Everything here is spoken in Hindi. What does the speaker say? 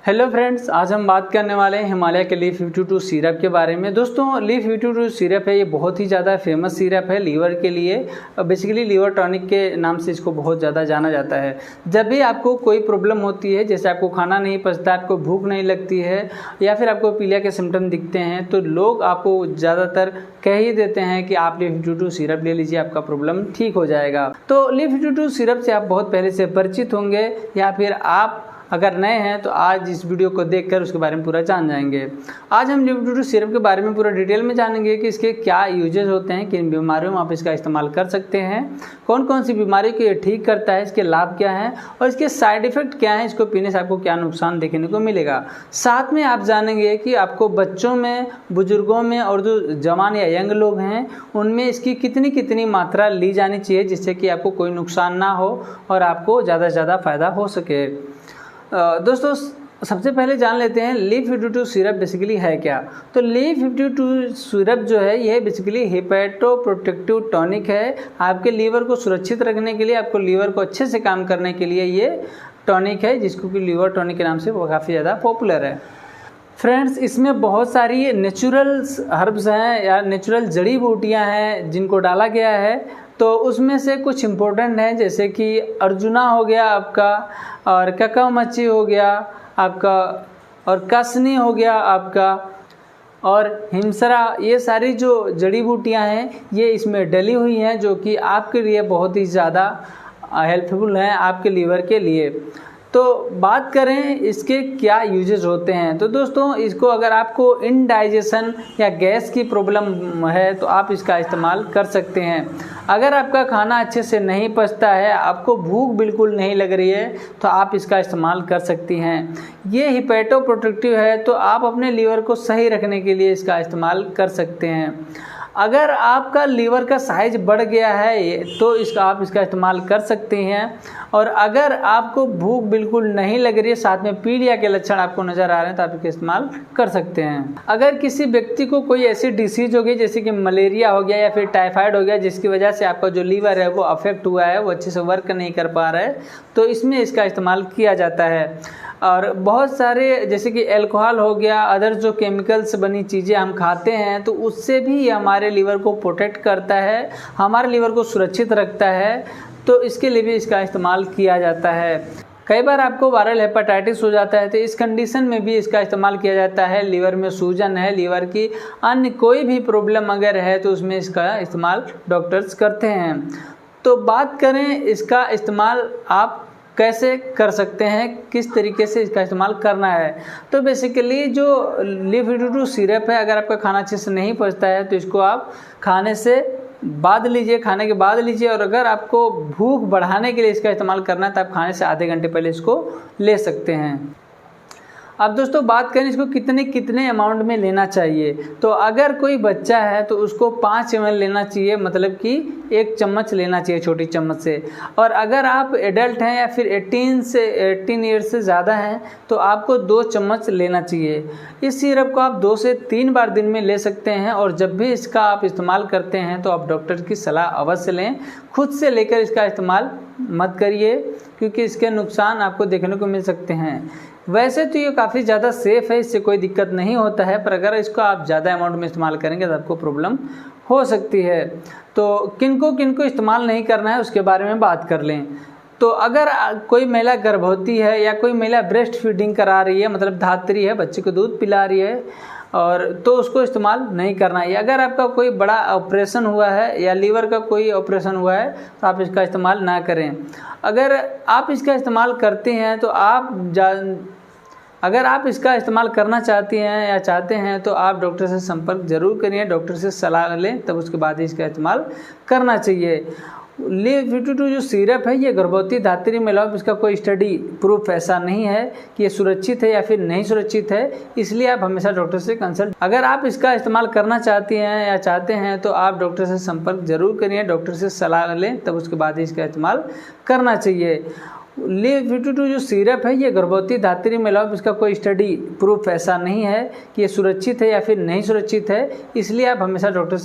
हेलो फ्रेंड्स, आज हम बात करने वाले हैं हिमालय के लीफ 52 सिरप के बारे में। दोस्तों, लीफ 52 सिरप है, ये बहुत ही ज़्यादा फेमस सिरप है लीवर के लिए। बेसिकली लीवर टॉनिक के नाम से इसको बहुत ज़्यादा जाना जाता है। जब भी आपको कोई प्रॉब्लम होती है, जैसे आपको खाना नहीं पचता, आपको भूख नहीं लगती है या फिर आपको पीलिया के सिम्टम दिखते हैं, तो लोग आपको ज़्यादातर कह ही देते हैं कि आप लीफ 52 सिरप ले लीजिए, आपका प्रॉब्लम ठीक हो जाएगा। तो लीफ 52 सिरप से आप बहुत पहले से परिचित होंगे या फिर आप अगर नए हैं तो आज इस वीडियो को देखकर उसके बारे में पूरा जान जाएंगे। आज हम लीफ 52 सिरप के बारे में पूरा डिटेल में जानेंगे कि इसके क्या यूजेस होते हैं, किन बीमारियों में आप इसका इस्तेमाल कर सकते हैं, कौन कौन सी बीमारी को ये ठीक करता है, इसके लाभ क्या हैं और इसके साइड इफ़ेक्ट क्या हैं, इसको पीने से आपको क्या नुकसान देखने को मिलेगा। साथ में आप जानेंगे कि आपको बच्चों में, बुजुर्गों में और जो जवान या यंग लोग हैं उनमें इसकी कितनी कितनी मात्रा ली जानी चाहिए, जिससे कि आपको कोई नुकसान ना हो और आपको ज़्यादा से ज़्यादा फ़ायदा हो सके। दोस्तों, सबसे पहले जान लेते हैं लीफ 52 सिरप बेसिकली है क्या। तो लीफ 52 सिरप जो है यह बेसिकली हेपेटोप्रोटेक्टिव टॉनिक है। आपके लीवर को सुरक्षित रखने के लिए, आपको लीवर को अच्छे से काम करने के लिए ये टॉनिक है, जिसको कि लीवर टॉनिक के नाम से वो काफ़ी ज़्यादा पॉपुलर है। फ्रेंड्स, इसमें बहुत सारी नेचुरल हर्ब्स हैं या नेचुरल जड़ी बूटियाँ हैं जिनको डाला गया है। तो उसमें से कुछ इम्पोर्टेंट हैं, जैसे कि अर्जुना हो गया आपका, और ककाओ मच्छी हो गया आपका, और कसनी हो गया आपका, और हिमसरा। ये सारी जो जड़ी बूटियां हैं ये इसमें डली हुई हैं, जो कि आपके लिए बहुत ही ज़्यादा हेल्पफुल हैं आपके लीवर के लिए। तो बात करें इसके क्या यूजेस होते हैं, तो दोस्तों इसको अगर आपको इनडाइजेशन या गैस की प्रॉब्लम है तो आप इसका इस्तेमाल कर सकते हैं। अगर आपका खाना अच्छे से नहीं पचता है, आपको भूख बिल्कुल नहीं लग रही है, तो आप इसका इस्तेमाल कर सकती हैं। ये हेपेटोप्रोटेक्टिव है, तो आप अपने लीवर को सही रखने के लिए इसका इस्तेमाल कर सकते हैं। अगर आपका लीवर का साइज बढ़ गया है तो आप इसका इस्तेमाल कर सकते हैं। और अगर आपको भूख बिल्कुल नहीं लग रही है, साथ में पीलिया के लक्षण आपको नज़र आ रहे हैं, तो आप इसका इस्तेमाल कर सकते हैं। अगर किसी व्यक्ति को कोई ऐसी डिसीज़ हो गई जैसे कि मलेरिया हो गया या फिर टाइफाइड हो गया, जिसकी वजह से आपका जो लीवर है वो अफेक्ट हुआ है, वो अच्छे से वर्क नहीं कर पा रहा है, तो इसमें इसका इस्तेमाल किया जाता है। और बहुत सारे जैसे कि अल्कोहल हो गया, अदर जो केमिकल्स बनी चीज़ें हम खाते हैं, तो उससे भी ये हमारे लीवर को प्रोटेक्ट करता है, हमारे लीवर को सुरक्षित रखता है, तो इसके लिए भी इसका इस्तेमाल किया जाता है। कई बार आपको वायरल हेपेटाइटिस हो जाता है, तो इस कंडीशन में भी इसका इस्तेमाल किया जाता है। लीवर में सूजन है, लीवर की अन्य कोई भी प्रॉब्लम अगर है, तो उसमें इसका इस्तेमाल डॉक्टर्स करते हैं। तो बात करें इसका इस्तेमाल आप कैसे कर सकते हैं, किस तरीके से इसका इस्तेमाल करना है, तो बेसिकली जो लीफ 52 सिरप है, अगर आपका खाना अच्छे से नहीं पचता है तो इसको आप खाने से बाद लीजिए, खाने के बाद लीजिए। और अगर आपको भूख बढ़ाने के लिए इसका इस्तेमाल करना है तो आप खाने से आधे घंटे पहले इसको ले सकते हैं। अब दोस्तों बात करें इसको कितने अमाउंट में लेना चाहिए। तो अगर कोई बच्चा है तो उसको 5 ml लेना चाहिए, मतलब कि 1 चम्मच लेना चाहिए छोटी चम्मच से। और अगर आप एडल्ट हैं या फिर 18 ईयर्स से ज़्यादा हैं तो आपको 2 चम्मच लेना चाहिए। इस सिरप को आप 2 से 3 बार दिन में ले सकते हैं। और जब भी इसका आप इस्तेमाल करते हैं तो आप डॉक्टर की सलाह अवश्य लें, खुद से लेकर इसका इस्तेमाल मत करिए, क्योंकि इसके नुकसान आपको देखने को मिल सकते हैं। वैसे तो ये काफ़ी ज़्यादा सेफ़ है, इससे कोई दिक्कत नहीं होता है, पर अगर इसको आप ज़्यादा अमाउंट में इस्तेमाल करेंगे तो आपको प्रॉब्लम हो सकती है। तो किनको इस्तेमाल नहीं करना है उसके बारे में बात कर लें। तो अगर कोई महिला गर्भवती है या कोई महिला ब्रेस्ट फीडिंग करा रही है, मतलब धात्री है, बच्चे को दूध पिला रही है, और तो उसको इस्तेमाल नहीं करना है। अगर आपका कोई बड़ा ऑपरेशन हुआ है या लीवर का कोई ऑपरेशन हुआ है तो आप इसका इस्तेमाल ना करें। अगर आप इसका इस्तेमाल करते हैं तो अगर आप इसका इस्तेमाल करना चाहती हैं या चाहते हैं तो आप डॉक्टर से संपर्क जरूर करिए, डॉक्टर से सलाह लें, तब उसके बाद ही इसका इस्तेमाल करना चाहिए। लीफ 52 जो सिरप है ये गर्भवती धात्री महिलाओं पर इसका कोई स्टडी प्रूफ ऐसा नहीं है कि ये सुरक्षित है या फिर नहीं सुरक्षित है, इसलिए आप हमेशा डॉक्टर से कंसल्ट। अगर आप इसका इस्तेमाल करना चाहती हैं या चाहते हैं तो आप डॉक्टर से संपर्क जरूर करिए, डॉक्टर से सलाह लें, तब उसके बाद ही इसका इस्तेमाल करना चाहिए। लीफ 52 जो सिरप है ये गर्भवती धात्री महिलाओं पर इसका कोई स्टडी प्रूफ ऐसा नहीं है कि ये सुरक्षित है या फिर नहीं सुरक्षित है, इसलिए आप हमेशा डॉक्टर से